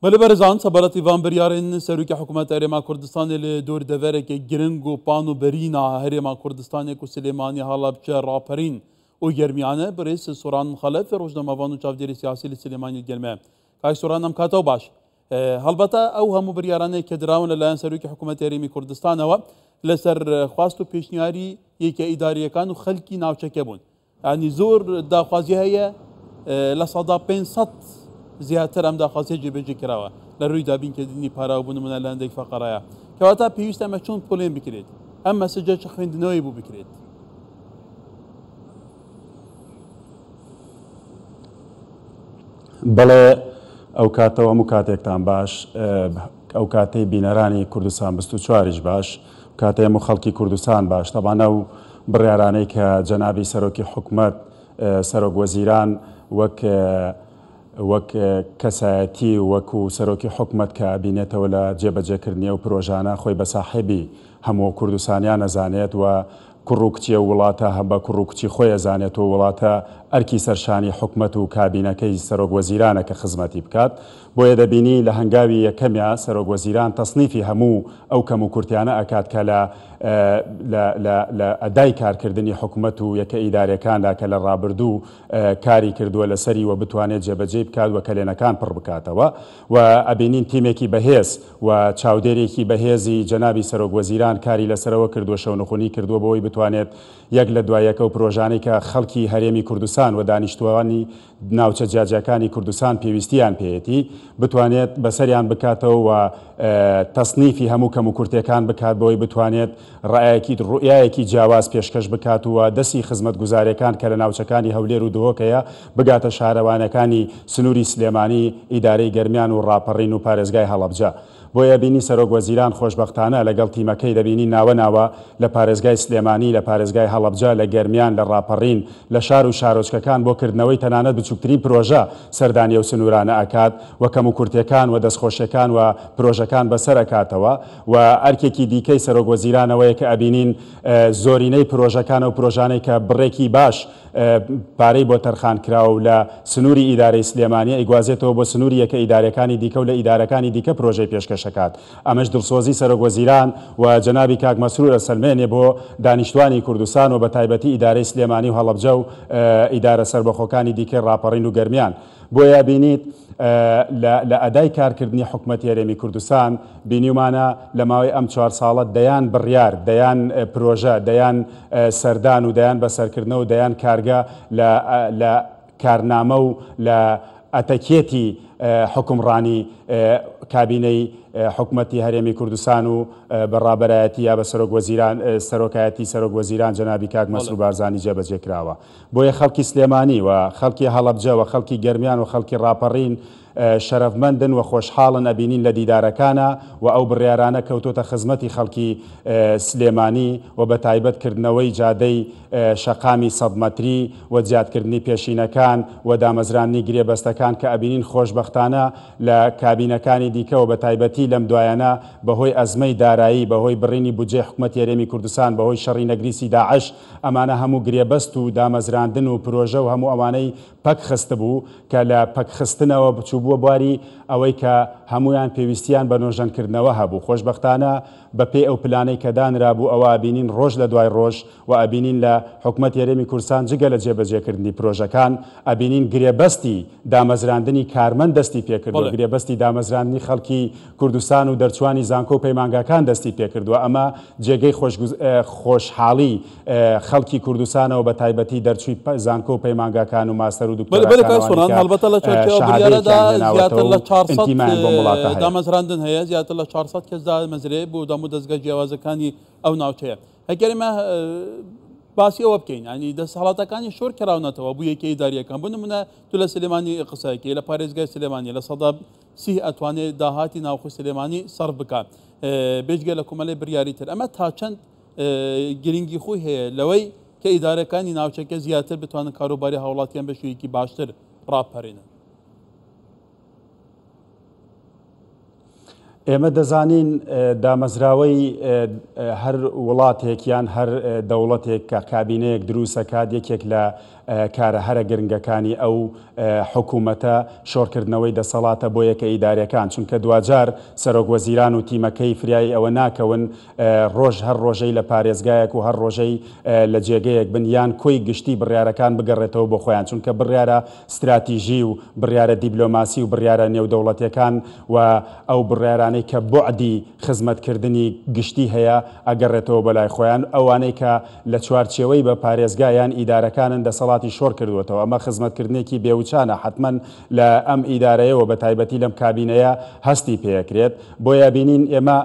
بله برزان سبارت ایوان بریارین سروک حکومت هرما کردستان لدور دوره که گرنگ و پان و برینا هرما کردستان کو سلیمانی حالا بچه راپرین و گرمیانه برئیس سوران مخالف روزنامه‌وان و چاودێری سیاسی لسلیمانی گرمه کاش سوران هم کاتو باش هەڵبەتە ئەو هەموو بریارانەی کە دراون لەلایەن سەرۆکی حکوومەت هەرێمی کوردستانەوە لەسەر خواست و پێشنیاری یەکە ئیداریەکان و خەڵکی ناوچەکە بوون ینی زۆر داخوازی هەیە لە سەدا 500 زیاتر ئەم داخوازیە جێبەجێ کراوە لە ڕووی دابینکردنی پاراوبوونمونە لە هەندێک فەقەرایە کەواتە پێویستە ئەمە چۆن پۆلێن بکرێت ئەم مەسەجە چ خوێندنەوەی بوو بکرێت بەڵێ ئەو کاتەوە هەموو کاتێکتان باش ئەو کاتەی بینەرانی کوردستان 24 باش کاتەی هەموو خەڵکی کوردستان باش تەبانە و بڕیارانەی کە جەنابی سەرۆکی حکوومەت سەرۆک وەزیران وەک کەسایەتی وەکو سەرۆکی حکوومەت کە بینێتەوە لە جێبەجێکردنی و پرۆژانە خۆی بە ساحێبی هەموو کوردستانیان ئەزانێت و کوڕووکچیە وڵاتە هەم بە کوڕووکچی خۆی ئەزانێت و وڵاتە ئەرکی سەرشانی حکوومەت و کابینەکەی سەرۆک وەزیرانە کە خزمەتی بکات بۆیە دەبینی لە هەنگاوی یەکەمیا سەرۆک وەزیران تەصنیفی هەموو ئەو کەم و کورتیانە ئەکات کە لە ئەدای کارکردنی حکوومەت و یەکە ئیدارەکاندا کە لە ڕابردوو کاری کردووە لەسەری و بتوانێت جێبەجێ بکات و کەلێنەکان پڕ بکاتەوە و ئەبینین تیمێکی بەهێز و چاودێرێکی بەهێزی جەنابی سەرۆک وەزیران کاری لەسەرەوە کردووە شەونەخۆنی کردووە بۆی بتوانێت یەک لە دوایەکە و پرۆژانەی کە خەڵکی هەرێمی کوردستان و دانیشتوانی ناوچە جیاجەکانی کوردستان پێویستیان پێیەتی بتوانێت بەسەریان بکاتەوە و تەصنیفی هەموو کەم و کورتەکان بکات بۆی بتوانێت ڕوئایەکی جیاواز پێشکەش بکات و دەستی خزمەتگوزاریەکان کە لە ناوچەکانی هەولێر و دهۆکەیە بگاتە شارەوانەکانی سنووری سلێمانی ئیدارەی گەرمیان و ڕاپەڕین و پارێزگای هەڵەبجە بۆیە بینی سەرۆک وەزیران خۆشبەختانە لەگەڵ تیمەکەی دەبینی ناوە لە پارێزگای سلێمانی لە پارێزگای هەڵەبجە لە گەرمیان لە ڕاپەڕین لە شار و شارۆچکەکان بۆ کردنەوەی تەنانەت بچووکترین پرۆژە سەردانی و سنوورانە ئەکات و کەم و کورتەکان و دەستخۆشیەکان و پرۆژەکان بەسەر ئەکاتەوە و ئەرکێکی دیکەی سەرۆک وەزیرانەوەیە کە ئەبینین زۆرینەی پرۆژەکان و پرۆژانەی کە بڕێکی باش پارەی بۆ تەرخان کراوە و لە سنووری ئیدارەی سلێمانی ئەیگوازێتەوە بۆ سنووری یەکە ئیدارەکانی دیکە و لە ئیدارەکانی دیکە پرۆژەی پێشکەشەکات ئەمەش دڵسۆزی سەرۆک وەزیران و جەنابی کاک مەسرور ئەسەلمێنێ بۆ دانیشتوانی کوردستان و بە تایبەتی ئیدارەی سلێمانی و هەڵەبجە و ئیدارە سەربەخۆکانی دیکەی ڕاپەڕین و گەرمیان بۆیە بینیت لە ئەدای کارکردنی حکوومەتی هەرێمی کوردستان بینیمانە لە ماوەی ئەم 4 ساڵە دەیان بڕیار دەیان پرۆژە دەیان سەردان و دەیان بەسەرکردنەوە و دەیان کارگە لە کارنامە و لە ئەتەکێتی حکومڕانی کابینەی حکوومەتی هەرێمی کوردستان و بەڕابەرایەتی یا بە سەرۆکایەتی سەرۆک وەزیران جەنابی کاک مەسرور بارزانی جێبەجێ کراوە بۆیە خەڵکی سلێمانی و خەڵکی هەڵەبجە و خەڵکی گەرمیان و خەڵکی ڕاپەڕین شەرەفمەندن و خۆشحاڵن ئەبینین لە دیدارەکانە و ئەو بڕیارانە کەوتۆتە خزمەتی خەڵکی سلێمانی و بە تایبەتکردنەوەی جادەی شەقامی 100 مەتری و زیادکردنی پێشینەکان و دامەزرانی گرێبەستەکان کە ئەبینین خۆشبەختانە لە کابینەکانی دیکە و بە تایبەتی لەم دوایانە بەهۆی ئەزمەی دارایی بەهۆی بڕینی بودجێ حکوومەتی هەرێمی کوردستان بەهۆی شەڕی نەگریسی داعش ئەمانە هەموو گرێبەست و دامەزراندن و پرۆژە و هەموو ئەوانەی پەک خست بوو کە لە پەکخستنەوە بچوو بووە بواری ئەوەی کە هەمویان پێویستیان بە نۆژەنکردنەوە هەبوو خۆشبەختانە بەپێی ئەو پلانەی کە دانرا بوو ئەوە ئەبینین ڕۆژ لە دوای ڕۆژ و ئەبینین لە حکوومەتی هەرێمی کوردستان جگە لە جێبەجێکردنی پرۆژەکان ئەبینین گرێبەستی دامەزراندنی کارمەند دەستی پێکردووە گرێبەستی دامەزراندنی خەڵکی کوردستان و دەرچوانی زانکۆ و پەیمانگاکان دەستی پێکردووە ئەمە جێگەی خۆشحاڵی خەڵکی کوردستانەوە بە تایبەتی دەرچووی زانکۆ و پەیمانگاکان و ماستەر و دوکتۆرەکان دامەزراندن هەیە زیاتر لە 400 کەس دامەزرێ بۆ دەم و دەستگای جیاوازەکانی ئەو ناوچەیە ئەگەرمە باسی ئەوە بکەین ینی دەسەڵاتەکانی شۆر کراونەتەوە بوو یەکەی داریەکان بۆ نمونە تو لە سلێمانی قسەیەکی لە پارێزگای سلێمانی لە سەدا 30 ئەتوانێت داهاتی ناوخۆی سلێمانی سەرف بکات بێژگە لە کۆمەڵی بریاری تر ئەمە تا چەند گرنگی خۆی هەیە لەوەی کە ئیدارەکانی ناوچەکە زیاتر بتوانن کاروباری هاوڵاتیان بە شوەیەکی باشتر ڕاپەڕێنن ئێمە دەزانین دامەزراوەی هەر وڵاتێک یان هەر دەوڵەتێک کە کابینەیەک دروستەکات یەکێک لە کارە هەرە گرنگەکانی ئەو حکوومەتە شۆڕکردنەوەی دەسەڵاتە بۆ یەکە ئیدارەکان چونکە دوجار سەرۆک وەزیران و تیمەکەی فریای ئەوە ناکەون ڕۆژ هەر ڕۆژەی لە پارێزگایەک و هەر ڕۆژەی لە جێگەیەک بن یان کۆی گشتی بڕیارەکان بگەڕێتەوە بۆ خۆیان چونکە بڕیارە استراتیژی و بڕیارە دیبلۆماسی و بڕیارە نێودەوڵەتیەکان و ئەو بڕیارانەی کە بۆعدی خزمەتکردنی گشتی هەیە ئەگەڕێتەوە بەلای خۆیان ئەوانەی کە لە چوارچێوەی بە پارێزگایان ئیدارەکانن دەسەڵاتی شۆڕ کردوێتەوە ئەمە خزمەتکردنێکی بێوچانە حتمما لە ئەم ئیدارەیەوە بە تایبەتی لەم کابینەیە هەستی پێکرێت بۆیە بینین ئێمە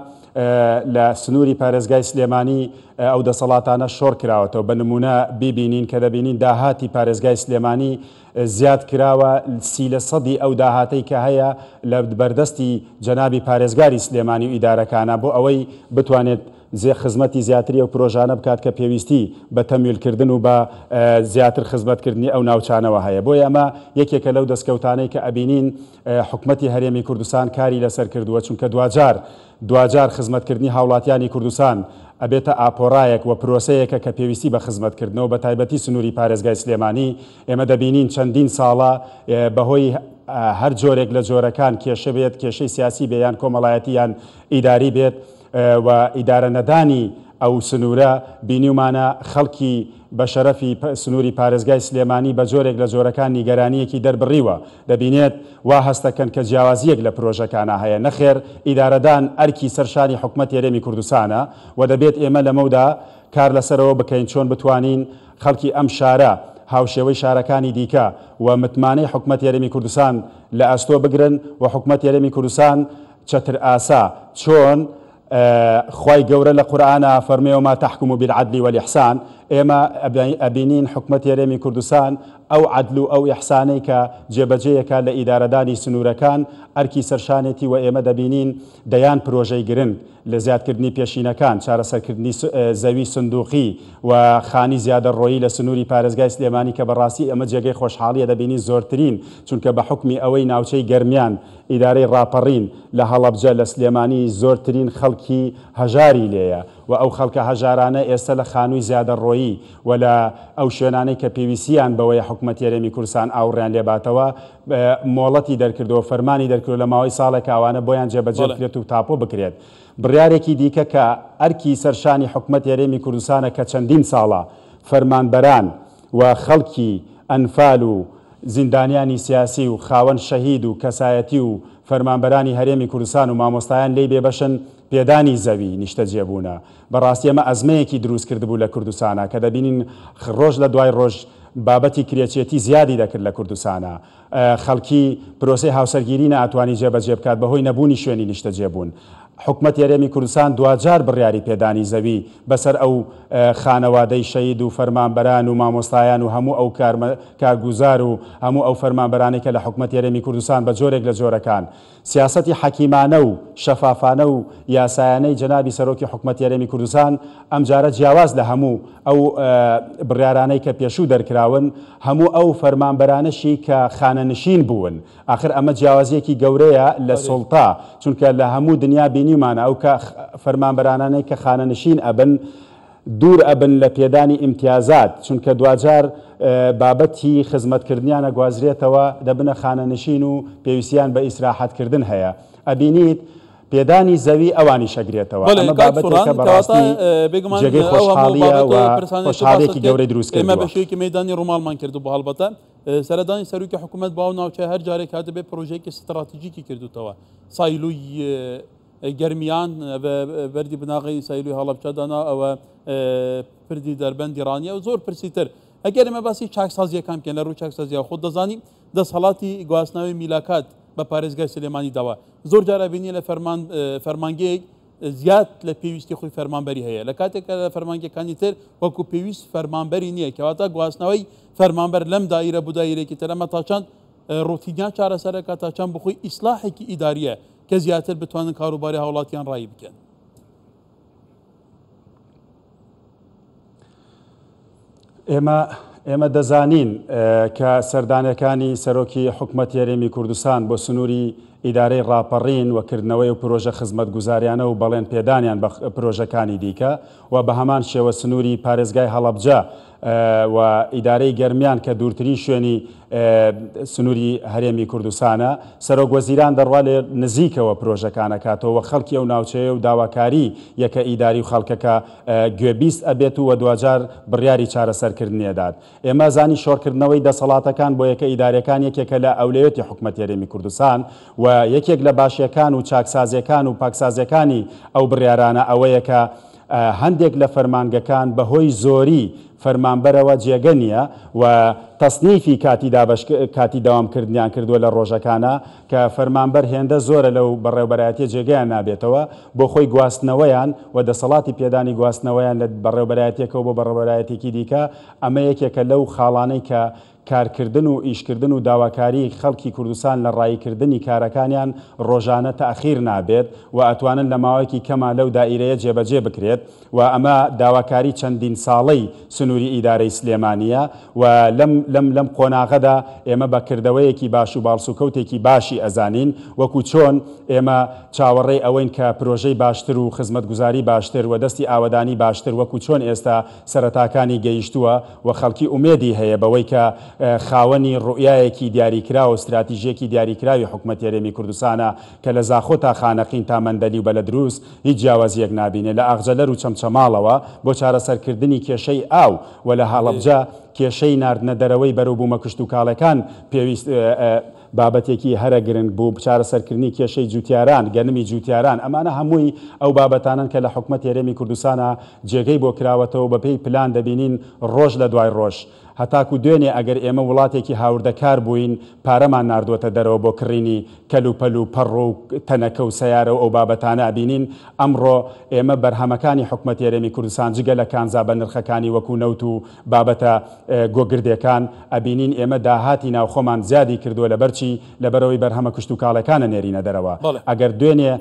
لە سنووری پارێزگای سلێمانی ئەو دەسەڵاتانە شۆڕ کراوەتەوە بە نمونە بیبینین کە دەبینین داهاتی پارێزگای سلێمانی زیاد کراوە 30% ئەو داهاتەی کە هەیە لە بەردەستی جەنابی پارێزگاری سلێمانی و ئیدارەکانە بۆ ئەوەی بتوانێت خزمەتی زیاتری ئەو پرۆژانە بکات کە پێویستی بە تەمویلکردن و بە زیاتر خزمەتکردنی ئەو ناوچانەوە هەیە بۆیە ئەمە یەکێکە لەو دەستکەوتانەی کە ئەبینین حکومەتی هەرێمی کوردستان کاری لەسەر کردووە چونکە دوجار خزمەتکردنی هاوڵاتیانی کوردستان ئەبێتە ئاپۆڕایەک و پرۆسەیەکە کە پێویستی بە خزمەتکردنەوە بە تایبەتی سنووری پارێزگای سلێمانی ئێمە دەبینین چەندین ساڵە بەهۆی هەر جۆرێک لە جۆرەکان کێشە بێت کێشەی سیاسی بێ یان کۆمەڵایەتی یان ئیداری بێت و ئیدارە نەدانی ئەو سنوورە بینیمانە خەڵکی بە شەرەفی سنووری پارێزگای سلێمانی بە جۆرێک لە جۆرەکان نیگەرانیەکی دەربڕیوە دەبینێت وا هەستەکەن کە جیاوازیەک لە پرۆژەکانە هەیە نەخێر ئیدارەدان ئەرکی سەرشانی حکومەتی هەرێمی کوردستانە و دەبێت ئێمە لەمەودا کار لەسەرەوە بکەین چۆن بتوانین خەڵکی ئەم شارە هاوشێوەی شارەکانی دیکە و متمانەی حکومەتی هەرێمی کوردستان لە ئەستۆ بگرن و حکومەتی هەرێمی کوردستان چەتر ئاسا چۆن خوای گەورە لە قورئانە فەرمێ وما تحکم بالعدل والإحسان ئێمە ئەبینین حکومەتی هەرێمی کوردستان ئەو عدل و ئەو ئیحسانەی کە جێبەجێیەکە لە ئیدارەدانی سنوورەکان ئەرکی سەرشانێتی و ئێمە دەبینین دەیان پرۆژەی گرنگ لە زیادکردنی پێشینەکان چارەسەرکردنی زەوی سندوقی و خانی زیادەڕۆیی لە سنووری پارێزگای سلێمانی کە بەڕاستی ئەمە جێگەی خۆشحاڵیە دەبینی زۆرترین چونکە بە حکمی ئەوەی ناوچەی گەرمیان ئیدارەی ڕاپەڕین لە هەڵەبجە لە سلێمانی زۆرترین خەڵکی هەژاری لێیە و ئەو خەڵکە هەژارانە ئێستا لە خانووی زیادەڕۆیی و لە ئەو شوێنانەی کە پێویستیان بەوەی حکومەتی هەرێمی کوردستان ئاوڕیان لێباتەوە مۆڵەتی دەرکردەوە فەرمانی دەرکردو لە ماوەی ساڵێک ئەوانە بۆیان جێبەجێ بکرێت و تاپۆ بکرێت بڕیارێکی دیکە کە ئەرکی سەرشانی حکومەتی هەرێمی کوردستانە کە چەندین ساڵە فەرمانبەران و خەڵکی ئەنفال و زیندانیانی سیاسی و خاوەن شەهید و کەسایەتی و فەرمانبەرانی هەرێمی کوردستان و مامۆستایان لێی بێبەشن پێدانی زەوی نیشتە جێبوونە بەڕاستی ئەمە ئەزمەیەکی دروست کردبوو لە کوردستانە کە دەبینین ڕۆژ لە دوای ڕۆژ بابەتی کرێچێتی زیادی دەکرد لە کوردستانە خەڵکی پرۆسەی هاوسەرگیری ناتوانی جێبەجێ بکات بەهۆی نەبوونی شوێنی نیشتە جێبوون حکومەتی هەرێمی کوردستان دوجار بڕیاری پێدانی زەوی بەسەر ئەو خانەوادەی شەهید و فەرمانبەران و مامۆستایان و هەموو ئەو کارگوزار و هەموو ئەو فەرمانبەرانی کە لە حکومەتی هەرێمی کوردستان بە جۆرێک لە جۆرەکان سیاسەتی حەکیمانە و شەفافانە و یاسایانەی جەنابی سەرۆکی حکومەتی هەرێمی کوردستان ئەم جارە جیاواز لە هەموو ئەو بڕیارانەی کە پێشوو دەرکراون هەموو ئەو فەرمانبەرانەشی کە خانەنشین بوون ئاخر ئەمە جیاوازیەکی گەورەیە لە سوڵتا چونکە لە هەموو دنیا بینیمانە ئەو کە فەرمانبەرانانەی کە خانەنشین ئەبن دوور ئەبن لە پێدانی ئیمتیازات چونکە دوجار بابەتی خزمەتکردنیانە گوازرێتەوە دەبنە خانەنشین و پێویستیان بە ئیسراحەتکردن هەیە ئەبینیت پێدانی زەوی ئەوانی شەگرێتەوە ئەمە بابەتێکە بەڕاستی جێگەی خۆشحاڵیە و خۆشحاڵیەکی گەورەی دروست کردووە. ئێمە بەشێکی مەیدانی ڕۆماڵمان کردو بۆ هەڵبەتە سەردانی سەرۆکی حکوومەت باو ناوچە هەر جارێک هاتە بێ پرۆژەیەکی ستراتیژیکی کردوتەوە سایلوی گەرمیان بەردی بناغی سایلوی هەڵەبجەدانا ئەوە پردی دەربەندی ڕانیە و زۆر پرسیتر ئەگەر ئێمە باسی چاکسازیەکان بکەین لە ڕوو چاکسازیە خۆ دەزانیم دەسەڵاتی گواستنەوەی میلاکات بە پارێزگای سلێمانی داوە زۆر جارە بینی لە فەرمانگەیەک زیاد لە پێویستی خۆی فەرمانبەری هەیە لە کاتێک لە فەرمانگەکانی تر وەکو پێویست فەرمانبەری نییە کەواتە گواستنەوەی فەرمانبەر لەم دایرە بوو دایرێکی تر ئەمە تا چەند ڕۆتینیا چارەسەرەکە تا چەند بخۆی ئیسلاحێکی ئیداریە کە زیاتر بتوانن کاروباری هاوڵاتیان ڕایی بکەن. ئێمە دەزانین کە سەردانەکانی سەرۆکی حکومەتی هەرێمی کوردستان بۆ سنووری ئیدارەی ڕاپەڕین وەکردنەوەی و پرۆژە خزمەتگوزاریانە و بەڵێن پێدانیان بە پرۆژەکانی دیکە و بە هەمان شێوە سنووری پارێزگای هەڵەبجە و ئیدارەی گەرمیان کە دوورترین شوێنی سنووری هەرێمی کوردستانە سەرۆکوەزیران دەڕوا لێ نزیکەوە پرۆژەکانەکاتەوە وە خەڵکی ئەو ناوچەیە و داواکاری یەکە ئیداری و خەڵکەکە گوێبیست ئەبێت و دوجار بڕیاری چارەسەرکردنیەدات. ئێمە زانی شۆڕکردنەوەی دەسەڵاتەکان بۆ یەکە ئیدارەکان یەکێکە لە ئەولویەتی حکومەتی هەرێمی کوردستان و یەکێک لە باشیەکان و چاکسازیەکان و پاکسازیەکانی ئەو بڕیارانە ئەوەیە کە هەندێک لە فەرمانگەکان بەهۆی زۆری فەرمانبەرەوە جێگە نییە و تەسنیفی کاتی داوامکردنیان کردووە لە ڕۆژەکانە کە فەرمانبەر هێندە زۆرە لەو بەڕێوەبەرایەتیە جێگەیان نابێتەوە بۆ خۆی گواستنەوەیان و دەسەڵاتی پێدانی گواستنەوەیان لە بەڕێوەبەرایەتێکەوە بۆ بەڕێوەبەرایەتێکی دیکە ئەمە یەکێکە لەو خاڵانەی کە کارکردن و ئیشکردن و داواکاری خەڵکی کوردستان لە ڕایکردنی کارەکانیان ڕۆژانە تەئخیر نابێت و ئەتوانن لە ماوەیەکی کەما لەو دائیرەیە جێبەجێ بکرێت و ئەمە داواکاری چەندین ساڵەی سنووری ئیدارەی سلێمانیە و لەم قۆناغەدا ئێمە بەکردەوەیەکی باش و باڵسوکەوتێکی باشی ئەزانین وەکو چۆن ئێمە چاوەڕێی ئەوەین کە پرۆژەی باشتر و خزمەتگوزاری باشتر و دەستی ئاوەدانی باشتر وەکو چۆن ئێستا سەرەتاکانی گەیشتووە و خەڵکی ئومێدی هەیە بەوەی کە خاوەنی ڕوئیایەکی دیاریکرا و استراتیژیەکی دیاریکراوی حکومەتی هەرێمی کوردستانە کە لە زاخۆ تا خانەقین تا مەندەلی و بە لە دروست هیچ جیاوازیەک نابینێت لە ئاغجەلەر و چەمچەماڵەوە بۆ چارەسەرکردنی کێشەی ئاو و لە هەڵەبجە کێشەی ناردنە دەرەوەی بەرەوبوومە کشت و کاڵەکان پێویست بابەتێکی هەرە گرنگ بوو چارەسەرکردنی کێشەی جوتیاران گەنمی جوتیاران ئەمانە هەمووی ئەو بابەتانن کە لە حکومەتی هەرێمی کوردستانە جێگەی بۆ کراوەتەوە بەپێی پلان دەبینین ڕۆژ لە دوای ڕۆژ هەتاکو دوێنێ ئەگەر ئێمە وڵاتێکی هاوردەکار بووین پارەمان ناردووەتە دەرەوە بۆ کڕینی کەلوپەل و پەڕ و تەنەکە و سەیارە و ئەو بابەتانە ئەبینین ئەمڕۆ ئێمە بەرهەمەکانی حکومەتی هەرێمی کوردستان جگە لە کانزا بە نرخەکانی وەکو نەوت و بابەتە گۆگردەکان ئەبینین ئێمە داهاتی ناوخۆمان زیادی کردووە لەبەرچی لەبەرەوەی بەرهەمە کشت و کاڵەکانە نێرینە دەرەوە ئەگەر دوێنێ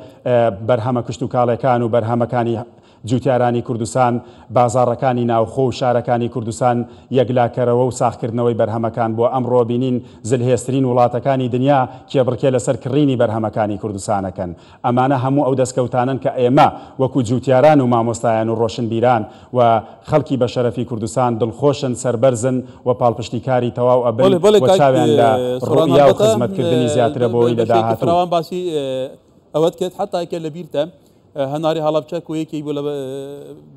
بەرهەمە کشت و کاڵەکان و بەرهەمەکانی جوتیارانی کوردستان بازاڕەکانی ناوخۆ و شارەکانی کوردستان یەکلاکەرەوە و ساختکردنەوەی بەرهەمەکان بۆ ئەمڕۆ بینین زلهێسترین وڵاتەکانی دنیا کێبڕکێ لەسەر کڕینی بەرهەمەکانی کوردستانەکەن ئەمانە هەموو ئەو دەستکەوتانن کە ئێمە وەکو جوتیاران و مامۆستایان و ڕۆشنبیران و خەڵکی بە شەرەفی کوردستان دڵخۆشن سەربەرزن و پاڵپشتیکاری تەواو ئەبن و چاویان لە ڕوئیا و خزمەتکردنی زیاترە بۆی لە داهاتوو باسی ئەوەت کرد حتاکە لە بیرتە هەناری هەڵەبجە و یەکێک بوو لە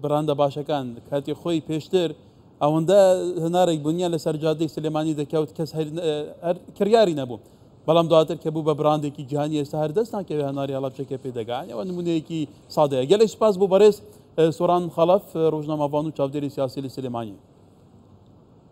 بڕاندە باشەکان کاتی خۆی پێشتر ئەوەندە هەنارێک بوونیان لەسەر جادەی سلێمانی دەکەوت کەس کڕیاری نەبوو بەڵام دواتر کە بوو بە بڕاندێکی جیهانی ئێستا هەردەست ناکەوێ هەناری هەڵەبجەکە پێدەگەن ئەوە نمونەیەکی سادەیە گەلێک سپاس بۆ بەڕێز سۆران خەڵەف ڕۆژنامەوان و چاودێری سیاسی لە سلێمانی